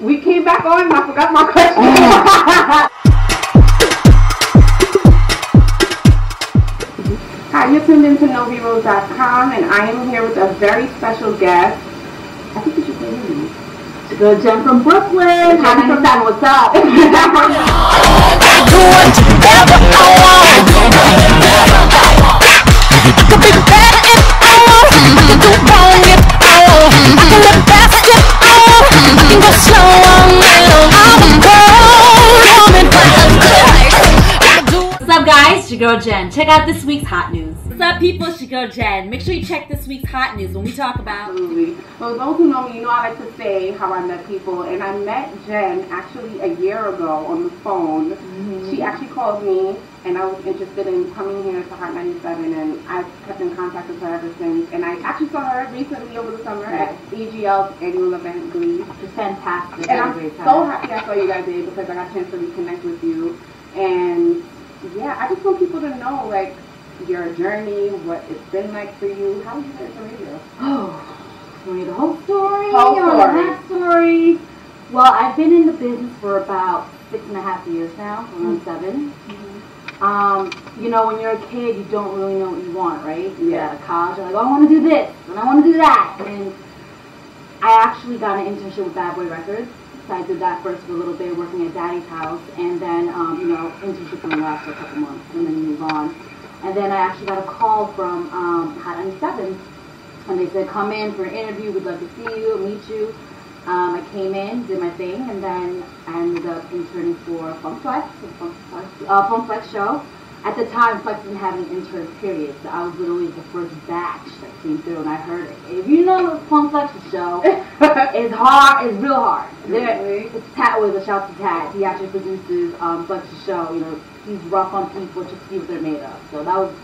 We came back on and I forgot my question. Hi, you're tuned into NoveeRose.com and I am here with a very special guest. I think you should say your name. It's a good Jen from Brooklyn. Hi, 97's, what's up? What's up, guys? It's your girl Jen. Check out this week's hot news. What's up, people? It's your girl Jen. Make sure you check this week's hot news when we talk about. Absolutely. Well, those who know me, you know I like to say how I met people, and I met Jen actually a year ago on the phone. She actually called me, and I was interested in coming here to Hot 97, and I've kept in contact with her ever since. And I actually saw her recently over the summer at EGL's annual event, Glee. It's fantastic. And I'm so happy I saw you guys there because I got a chance to reconnect with you. And yeah, I just want people to know, like, your journey, what it's been like for you. How did you get into radio? Oh, want me the whole story? Whole or the half story? Well, I've been in the business for about 6.5 years now. Around 7. You know, when you're a kid, you don't really know what you want, right? You get out of college, you're like, oh, I want to do this, and I want to do that. And I actually got an internship with Bad Boy Records. So I did that first for a little bit, working at Daddy's house, and then, you know, internship only lasts for a couple months, and then you move on. And then I actually got a call from Hot 97's, and they said, come in for an interview, we'd love to see you, meet you. I came in, did my thing, and then I ended up interning for Funk Flex show. At the time, Flex didn't have an intern period, so I was literally the first batch that came through, and I heard it. If you know the Funk Flex's show, it's hard, it's real hard. It's Tat with a shout to Tat. He actually produces Flex's show. You know, he's rough on people just to see what they're made of. So that was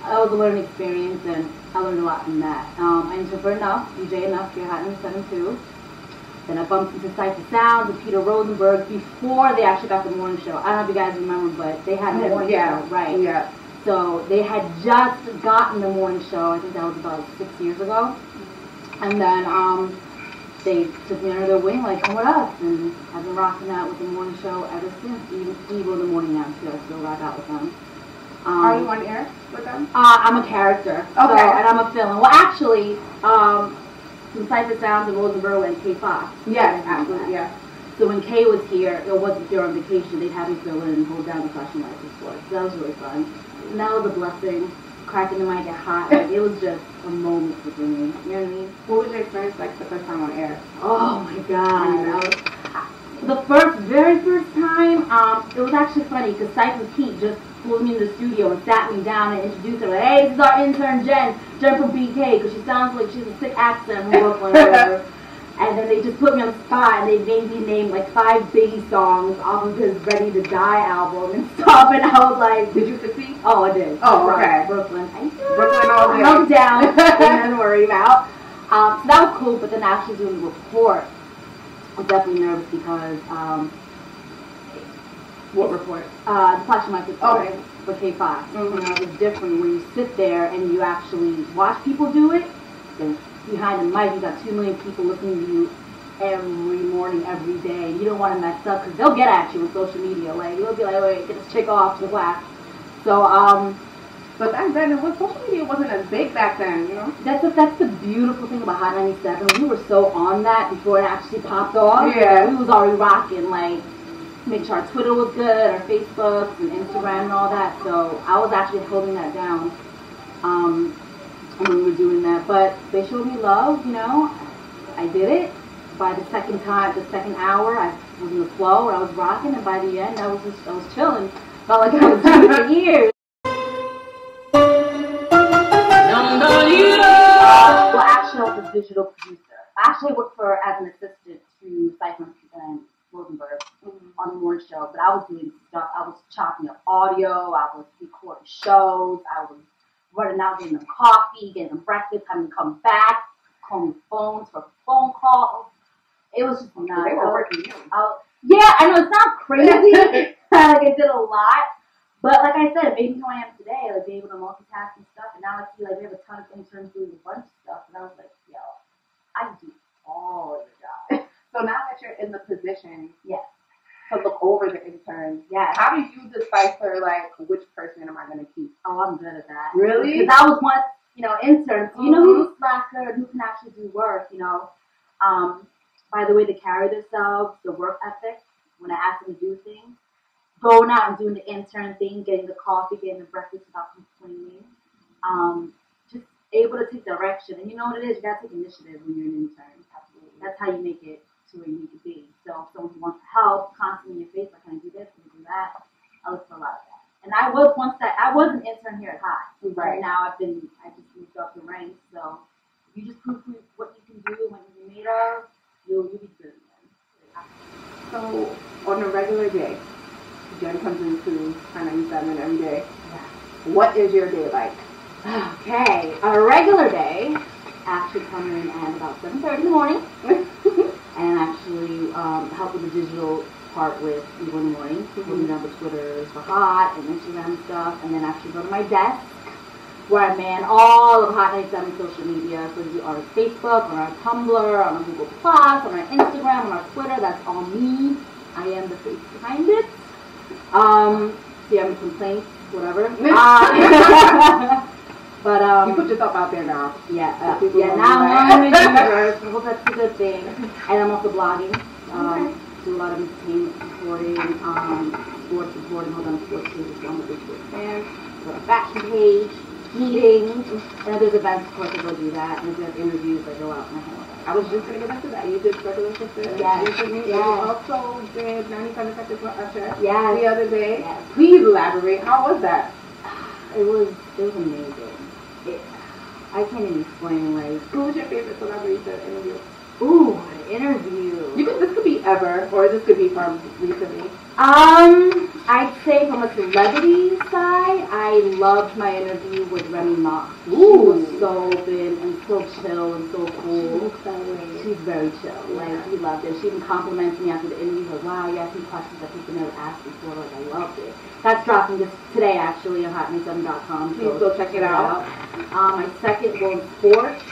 a learning experience, and I learned a lot from that. I interned for Enough, DJ Enough, here at Hot 97 too. Then I bumped into NoveeRose with Peter Rosenberg before they actually got the morning show. I don't know if you guys remember, but they had the morning show, right? Yeah. So they had just gotten the morning show. I think that was about 6 years ago. And then they took me under their wing, like, come with us. And I've been rocking out with the morning show ever since. Even in the morning now, too. I still rock out with them. Are you on air with them? I'm a character. Okay. So, and I'm a villain. Well, actually, from Cypher Sounds and Rosenberg and K Fox. Yes, absolutely, yeah. So when Kay was here, or wasn't here on vacation, they'd have me fill in and hold down the flashing lights and sports. So that was really fun. And that was a blessing. Cracking the mic at Hot. Like, it was just a moment for me. You know what I mean? What was your experience like the first time on air? Oh my God. The very first time, it was actually funny because Cypher Pete just pulled me in the studio and sat me down and introduced her. Like, hey, this is our intern Jen from BK, because she sounds like she has a sick accent from Brooklyn or whatever. And then they just put me on the spot and they made me name like 5 Biggie songs off of his Ready to Die album and stuff. And I was like, did you succeed? Oh, I did. Oh, okay. Brooklyn. Brooklyn all day. Held down. Nothing to worry about. So that was cool, but then actually doing the report, I was definitely nervous because what report? The flashing lights report for K Fox. You know, it was different when you sit there and you actually watch people do it. And behind the mic, you got 2 million people listening to you every morning, every day. You don't want to mess up because they'll get at you on social media. Like, you'll be like, wait, get this chick off to the class. So, but back then, social media wasn't as big back then, you know? That's the beautiful thing about Hot 97. We were so on that before it actually popped off. Yeah. We was already rocking, like, make sure our Twitter was good, our Facebook and Instagram and all that. So I was actually holding that down when we were doing that. But they showed me love, you know. I did it. By the second hour, I was in the flow, I was rocking, and by the end, I was chilling. Felt like I was doing it for years. Well, actually, I was a digital producer. I actually worked as an assistant to Cypher and Rosenberg on the morning show, but I was doing stuff. I was chopping up audio, I was recording shows, I was running out, getting them coffee, getting them breakfast, having to come back, calling phones for phone calls. It was just nuts. They were working you. Yeah, I know, it sounds crazy. Like, I did a lot. But like I said, it made me who I am today, like being able to multitask and stuff. And now I see like we have a ton of interns doing a bunch of stuff. And I was like, yo, I do all of the jobs. So So now that you're in the position, Yes. to look over the interns, Yes. how do you decipher like which person am I going to keep? Oh, I'm good at that. Really? Because I was once, intern. So you know who's a slacker and who can actually do work, by the way they carry themselves, the work ethic, when I ask them to do things. Going out and doing the intern thing, getting the coffee, getting the breakfast without complaining. Just able to take direction. And you know what it is, you got to take initiative when you're an intern. Absolutely. That's how you make it to where you need to be. So if someone who wants to help, constantly in your face, like, can I do this, can I do that? I look for a lot of that. And I was an intern here at High. Right. And now I just moved up the ranks. So if you just prove what you can do, what you're made of, you'll be good. So on a regular day, Jen comes into 97 every day. Yeah. What is your day like? Okay, on a regular day, actually come in at about 7:30 in the morning, and actually help with the digital part with people in the morning, putting down the Twitters for Hot and Instagram stuff, and then actually go to my desk where I man all of Hot 97 social media. So we are on Facebook, on our Tumblr, on our Google Plus, on our Instagram, on our Twitter. That's all me. I am the face behind it. Do you have any complaints? Whatever. But you put yourself out there now. Yeah. Now I'm on NoveeRose. I hope that's a good thing. And I'm also blogging. Do a lot of entertainment reporting, sports reporting. Hold on, sports pages. I'm a big sports fan. So a fashion page, meetings, and if there's events, of course, I go do that. And if there's interviews, I go out and I handle that. I was just going to get into that. You did Circle Sister. Yes. You also did 97 Seconds for Usher the other day. Yes. Please elaborate. How was that? It was amazing. I can't even explain, like... Who was your favorite celebrity to interview? Ooh, an interview. This could be ever, or this could be from recently. I'd say from a celebrity side, I loved my interview with Remy Ma. She was so open and so chill and so cool. She's very chill. Like, we loved it. She even complimented me after the interview. Like, wow, you asked me questions that people never asked before. Like, I loved it. That's dropping just today, actually, on hot97.com. Please go check it out. My second was sports.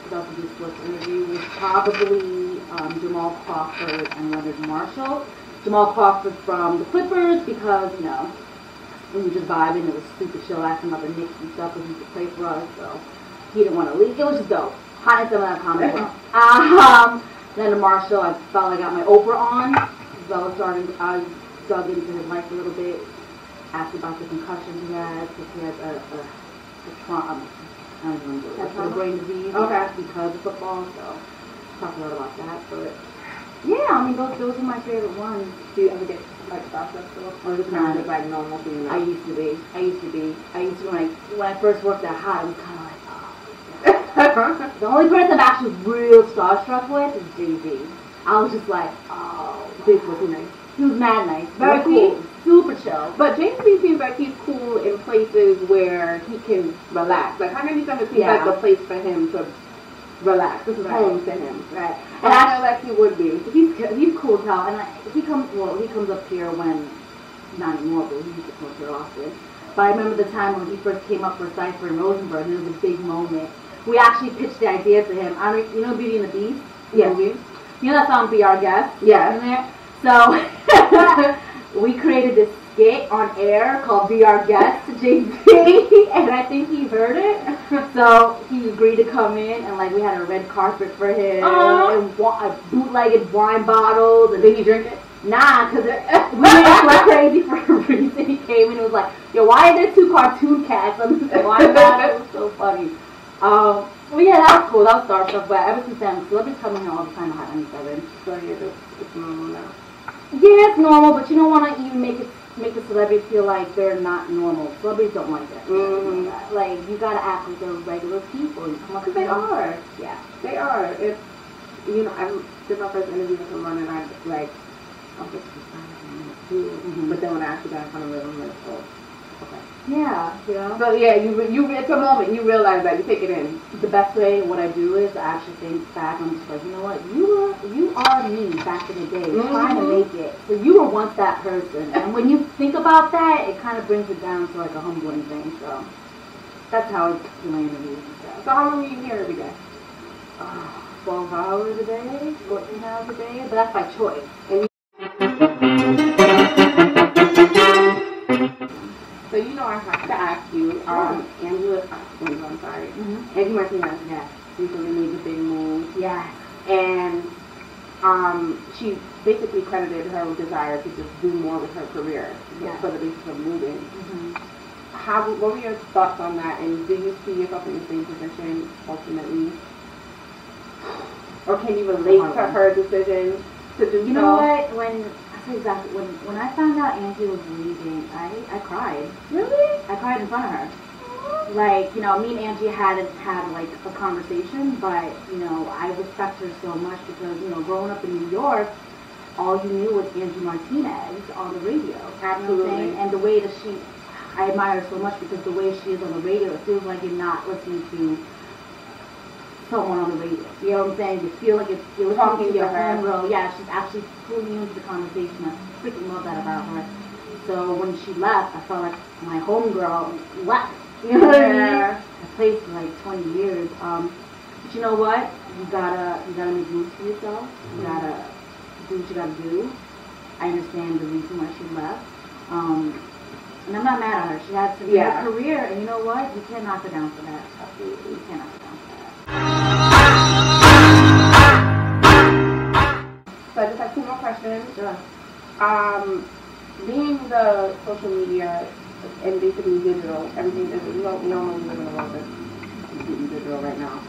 About to do sports interview was probably Jamal Crawford and Leonard Marshall. Jamal Crawford from the Clippers because, we were just vibing. It was super chill, asking about the Knicks and stuff because he used to play for us, so he didn't want to leave. It was just dope. Hot97.com as well. Leonard Marshall, I felt like I got my Oprah on. I dug into his life a little bit, asked about the concussion he had, because he had a trauma. I don't remember. A brain disease because of football, so talked a lot about that. But yeah, those are my favorite ones. Do you ever get like starstruck still? Or just kind of like normal for you? I used to when I first worked at Hot, I was kind of like, oh. The only person I'm actually real starstruck with is Jay-Z. I was just like, oh. Was he nice? He was mad nice. Very cool. Super chill. But Jay-Z seems like he's cool in places where he can relax. Like, Hot 97 seems like the place for him to relax. This is home to him. Right. And I feel like he would be. He's cool as hell. And he comes up here when, not anymore, but he used to come up here often. But I remember the time when he first came up for Cypher in Rosenberg, and it was a big moment. We actually pitched the idea to him. You know Beauty and the Beast? Yeah. You know that song, Be Our Guest? Yeah. In there? So, we created this skit on air called Be Our Guest to Jay-Z, and I think he heard it. So, he agreed to come in, and we had a red carpet for him, and bootlegged wine bottles. And did he drink it? Nah, because we made it like crazy for a reason. He came in and was like, yo, why are there two cartoon cats on this wine bottle? It was so funny. Well, yeah, that was cool. That was starstruck, but ever since then, celebrities come in here all the time at Hot 97. So, yeah, it's normal now. Yeah, it's normal, but you don't want to even make the celebrities feel like they're not normal. Celebrities don't like that. Mm-hmm. Like, you gotta act like they're regular people. You come up because they are. Yeah. They are. If, I did my first interview with someone and I, I'll get to sign but then when I actually got in front of them, I'm like, oh, okay. Yeah, So, yeah, you it's a moment, you realize that, you take it in. The best way, what I do is I actually think back, I'm just like, you know what, you are me back in the day, trying to make it. So you were once that person. And when you think about that, it kind of brings it down to a humbling thing. So that's how I do my interviews and stuff. So how long are you here every day? 12 hours a day, 14 hours a day, but that's by choice. And so you know I have to ask you, Angela, I'm sorry, Angie Martinez, yes, recently made the big move. yes. And she basically credited her desire to just do more with her career for the basis of moving. What were your thoughts on that, and do you see yourself in the same position ultimately? Or can you relate to her decision to do so? You know what? When I found out Angie was leaving, I cried. Really? I cried in front of her. Like, you know, me and Angie hadn't had like a conversation, but you know, I respect her so much because, you know, growing up in New York, all you knew was Angie Martinez on the radio. Absolutely. You know, and the way that I admire her so much because the way she is on the radio, it feels like you're not listening to someone on the radio. You know what I'm saying? You feel like you're talking to your own girl. Yeah, she's actually pulling you into the conversation. I freaking love that about her. So when she left, I felt like my homegirl left. You know what I mean? I played for like 20 years. But you know what? You gotta make moves for yourself. You gotta do what you gotta do. I understand the reason why she left. And I'm not mad at her. She had a career, and you know what? You can't knock her down for that. Absolutely. You can't knock her down for that. So I just have 2 more questions. Sure. Being the social media and basically digital, everything digital, we all know we live in a world that's completely digital right now.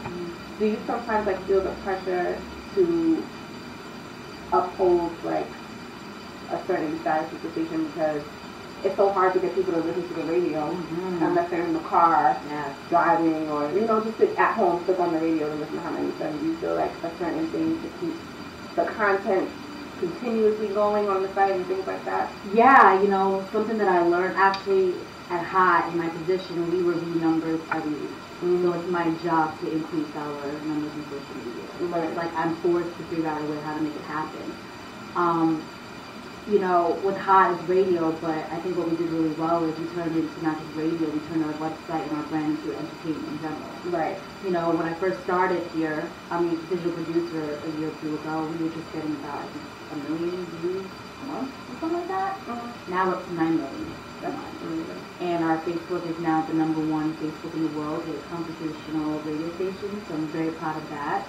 Do you sometimes like feel the pressure to uphold like a certain status of the station because it's so hard to get people to listen to the radio unless they're in the car, driving, or you know, just at home, click on the radio and listen to Hot 97. Do you feel like a certain thing to keep the content continuously going on the site and things like that? Yeah, you know, something that I learned actually at Hot in my position, we review numbers every week. So it's my job to increase our numbers in social media. It's like I'm forced to figure out a way how to make it happen. You know, with Hot is radio, but I think what we did really well is we turned it into not just radio, we turned our website and our brand into entertainment in general. Right. You know, when I first started here, digital producer a year or 2 ago, we were just getting about, I think, 1 million views a month or something like that. Now we're up to 9 million a month. And our Facebook is now the #1 Facebook in the world with a conversational radio station, so I'm very proud of that.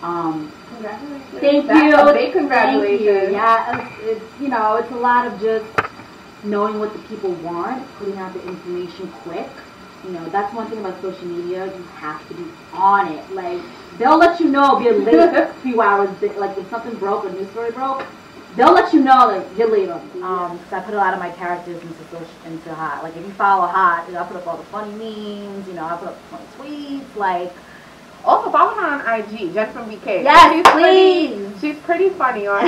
Congratulations. Thank That's you. A big congratulations. Thank you. Yeah, it's you know, it's a lot of just knowing what the people want, putting out the information quick. You know, that's one thing about social media. You have to be on it. Like, they'll let you know if you're late a few hours. Like, if something broke, a news story broke, they'll let you know that you're late on. So I put a lot of my characters into Hot. Like, if you follow Hot, you know, I put up all the funny memes. You know, I put up funny tweets. Like. Also, follow her on IG, Jen from BK. Yes, please. She's pretty funny on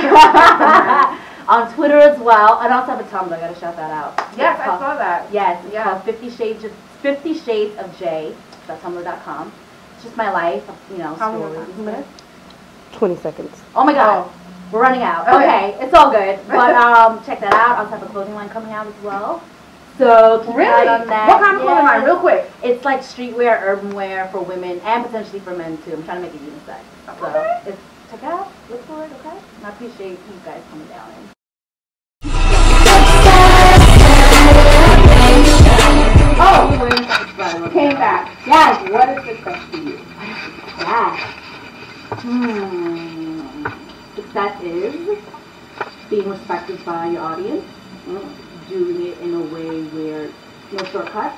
on Twitter as well. And I also have a Tumblr. I gotta shout that out. Yes, I saw that. Yes, it's called 50 Shades of J. That's Tumblr.com. It's just my life, you know, stories. 20 seconds. Oh my God, we're running out. Okay, it's all good. But check that out. I also have a clothing line coming out as well. So keep an eye on that. What kind of clothing line? Real quick. It's like streetwear, urban wear for women, and potentially for men too. I'm trying to make it unisex. So check it out. Look for it, okay? And I appreciate you guys coming down. Came back. Yes. What is success to you? Success is being respected by your audience. Doing it in a way where no shortcuts.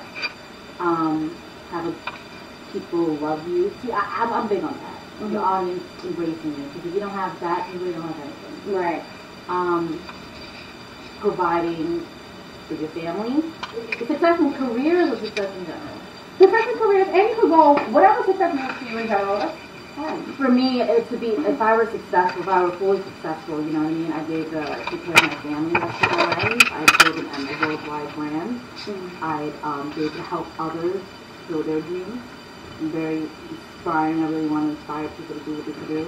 People love you. See, I'm big on that. Your audience embracing you. Because if you don't have that, you really don't have anything. Right. Providing for your family. Success in careers or success in general? Success in careers, and you could go whatever success means to you in general. That's fine. For me, it's to be, if I were successful, if I were fully successful, you know what I mean? I gave take care of my family that's already. I built a worldwide brand. I gave to help others build their dreams. I'm very inspiring. I really want to inspire people to do what they can do.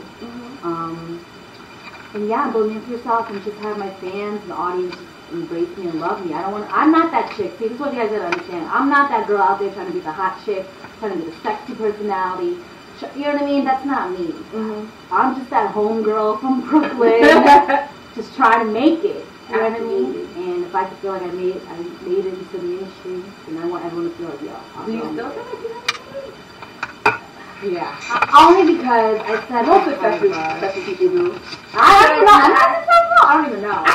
And yeah, believe in yourself and just have my fans and the audience embrace me and love me. I'm not that chick. See, this is what you guys gotta understand. I'm not that girl out there trying to be the hot chick, trying to be the sexy personality, You know what I mean? That's not me. Mm-hmm. I'm just that homegirl from Brooklyn, just trying to make it. You know what I mean? And if I could feel like I made it into the industry, then I want everyone to feel like, yo. Do you still feel like you have it? Yeah. Only because I said most successful people do. I don't even know. I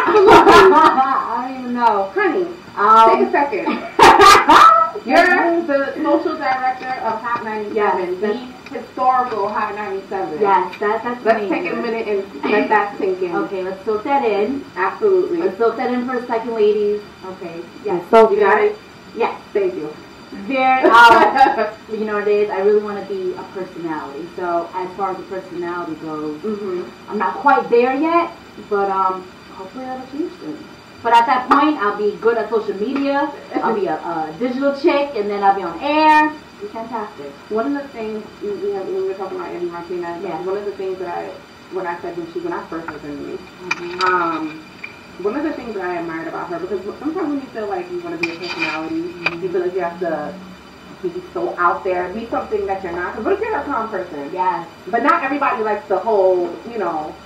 don't even know. Honey, take a second. You're the social director of Hot 97, the historical Hot 97. Yes, that's Let's take a minute and let that sink in. Okay, let's soak that in. Absolutely. Let's soak that in for a second, ladies. Okay. Yes. So you got it? Yes. Thank you. Very, you know what it is? I really want to be a personality. So as far as the personality goes, I'm not quite there yet, but hopefully that'll change soon. But at that point, I'll be good at social media. I'll be a digital chick, and then I'll be on air. It'll be fantastic. One of the things we were talking about Eddie Martinez. Yeah. One of the things that when I first was in me, one of the things that I admired about her, because sometimes when you feel like you want to be a personality, you feel like you have to be so out there, be something that you're not. Because what if you're a calm person? Yes. But not everybody likes the whole,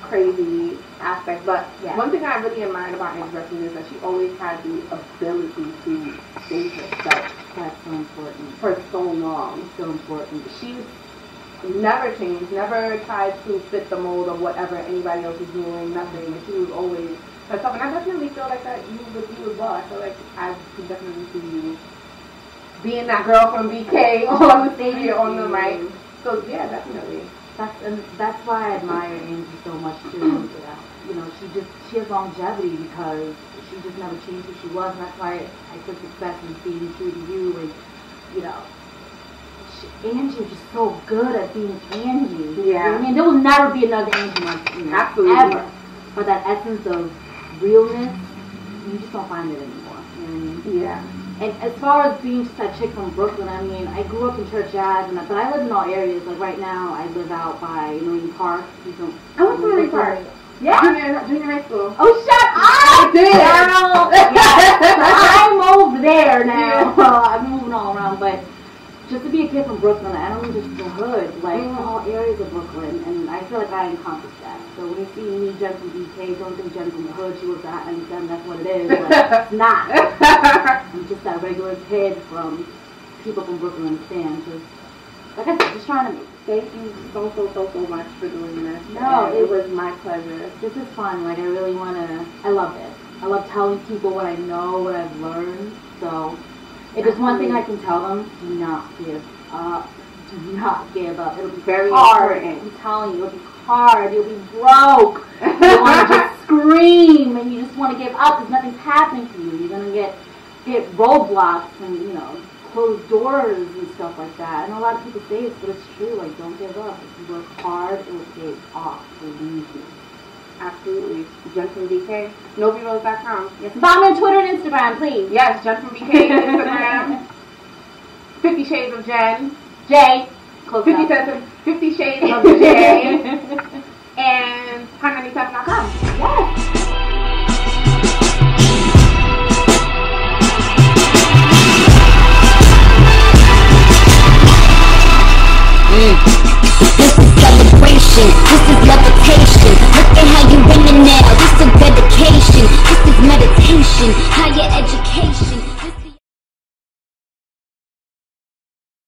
crazy aspect. But one thing I really admired about Angie Martinez is that she always had the ability to change herself. That's so important. For so long. So important. She's never changed, never tried to fit the mold of whatever anybody else is doing, nothing. And she was always herself. And I definitely feel like that with you as well. I feel like I can definitely see you being that girl from BK on the stage or on the mic. So yeah, definitely. That's why I admire Angie so much too. She has longevity because she just never changed who she was, and that's why I took success in being true to you. And Angie is just so good at being Angie. Yeah. I mean, there will never be another Angie Absolutely. ever. But that essence of realness, you just don't find it anymore. You know what I mean? Yeah. And as far as being just that chick from Brooklyn, I mean, I grew up in Church Ave, but I live in all areas. Like right now, I live out by Marine Park. I went to Marine Park. Yeah. Junior high school. Oh, shut up! I did. Girl. Yeah. So I'm over there now. I've been moving all around, but just to be a kid from Brooklyn, I don't mean just the hood, like all areas of Brooklyn, and I feel like I encompass that. So when you see me, Jen from BK, don't think Jen from the hood, she was that, and that's what it is, but it's not. I'm just that regular kid from people from Brooklyn, understand, just, like I said, just trying to make it. Thank you so much for doing this. No, it was my pleasure. This is fun, like I really want to, I love it. I love telling people what I know, what I've learned, so. If there's one thing I can tell them, do not give up. Do not give up. It'll be very hard. important. I'm telling you, it'll be hard. You'll be broke. You want to just scream and you just want to give up because nothing's happening to you. You're going to get roadblocks and, closed doors and stuff like that. And a lot of people say it, but it's true. Like, don't give up. If you work hard, it will pay off. Believe me. Absolutely. Jen from BK. NoveeRose.com. Yes. Follow me on Twitter and Instagram, please. Yes, Jen from BK Instagram. 50 Shades of Jen. Jay. Close 50 Shades of Jay. And Hot97.com. Yes. This is celebration, this is levitation. Look at how you winning now, this is dedication. This is meditation, higher education.